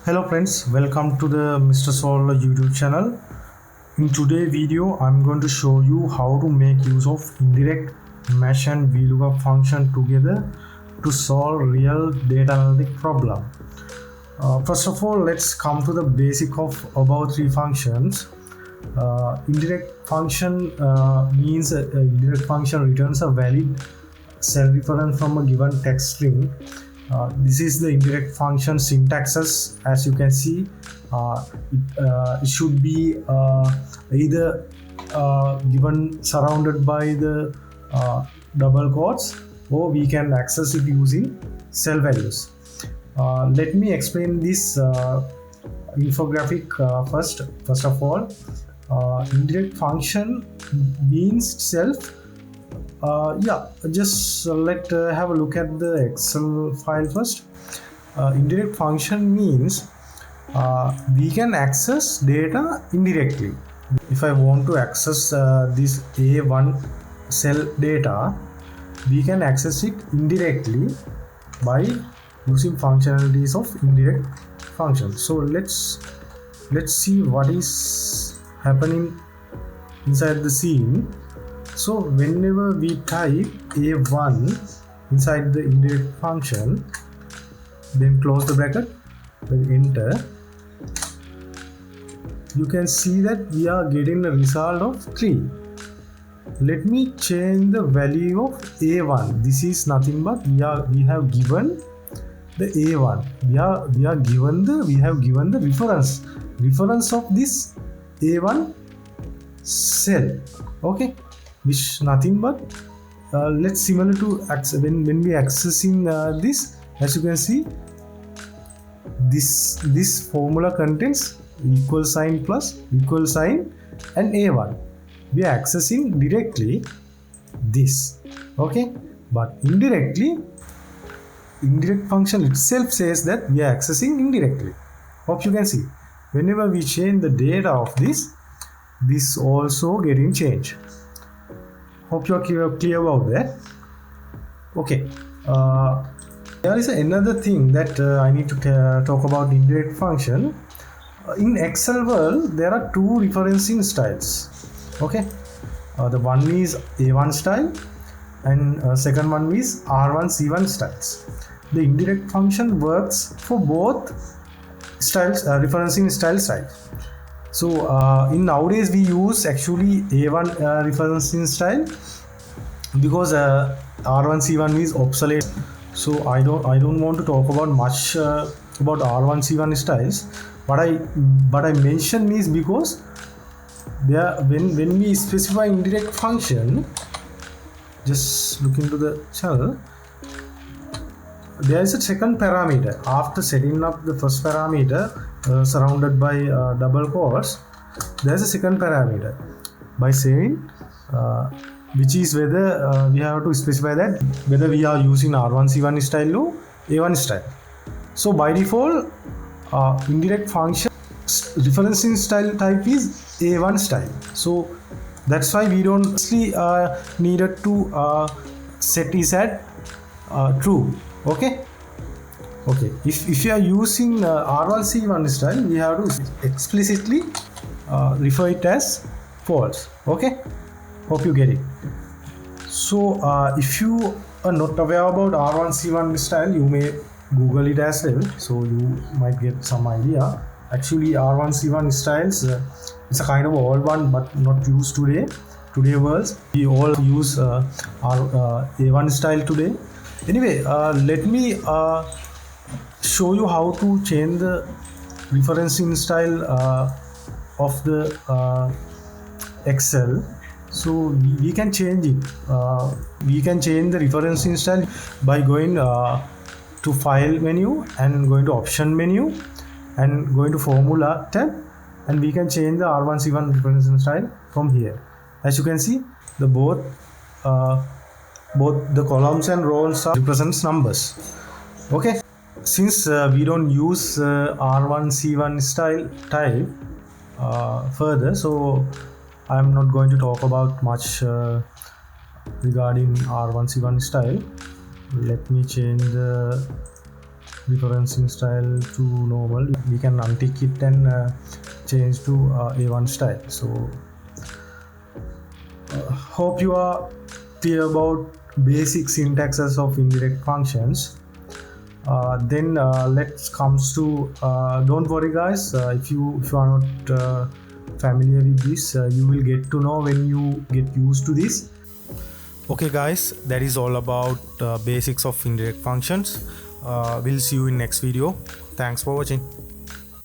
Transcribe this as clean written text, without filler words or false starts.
Hello friends, welcome to the Mr. Sol YouTube channel. In today's video, I'm going to show you how to make use of indirect, mesh and VLOOKUP function together to solve real data analytic problem. First of all, let's come to the basic of above three functions. Indirect function means indirect function returns a valid cell reference from a given text string. This is the indirect function syntaxes. As you can see, it should be either given surrounded by the double quotes, or we can access it using cell values. Let me explain this infographic first. First of all, indirect function means itself. Just let's have a look at the Excel file first. Indirect function means we can access data indirectly. If I want to access this A1 cell data, we can access it indirectly by using functionalities of indirect function. So let's see what is happening inside the scene. So whenever we type A1 inside the indirect function, then close the bracket, then enter, you can see that we are getting a result of 3. Let me change the value of A1. This is nothing but we have given the A1. We have given the reference of this A1 cell. Okay. Which nothing but let's similar to when we accessing this. As you can see, this formula contains equal sign plus equal sign and A1. We are accessing directly this. Okay, but indirectly, indirect function itself says that we are accessing indirectly. Hope you can see. Whenever we change the data of this also getting changed. Hope you are clear about that. Okay, there is another thing that I need to talk about indirect function. In Excel world, there are two referencing styles. Okay, the one is A1 style and second one is R1 C1 styles. The indirect function works for both styles, referencing style. So in nowadays we use actually A1 referencing style because R1 C1 is obsolete. So I don't want to talk about much about R1 C1 styles. But I mention is because when we specify indirect function, just look into the channel. There is a second parameter after setting up the first parameter surrounded by double quotes. There is a second parameter by saying which is whether we have to specify that whether we are using R1 C1 style or A1 style. So by default, indirect function referencing style type is A1 style. So that's why we don't needed to set is at true. Okay. If you are using R1 C1 style, we have to explicitly refer it as false. Okay. Hope you get it. So if you are not aware about R1 C1 style, you may Google it as well. So you might get some idea. Actually, R1 C1 styles it's a kind of old one, but not used today. Today world, we all use our A1 style today. Anyway, let me show you how to change the referencing style of the Excel. So we can change it. We can change the referencing style by going to File menu and going to Option menu and going to Formula tab, and we can change the R1 C1 referencing style from here. As you can see, the both the columns and rows represents numbers. Okay, since we don't use R1 C1 style type further, so I'm not going to talk about much regarding R1 C1 style. Let me change the referencing style to normal. We can untick it and change to A1 style. So hope you are clear about basic syntaxes of indirect functions. Then let's comes to don't worry guys, if you are not familiar with this, you will get to know when you get used to this. Okay guys, that is all about basics of indirect functions. We'll see you in next video. Thanks for watching.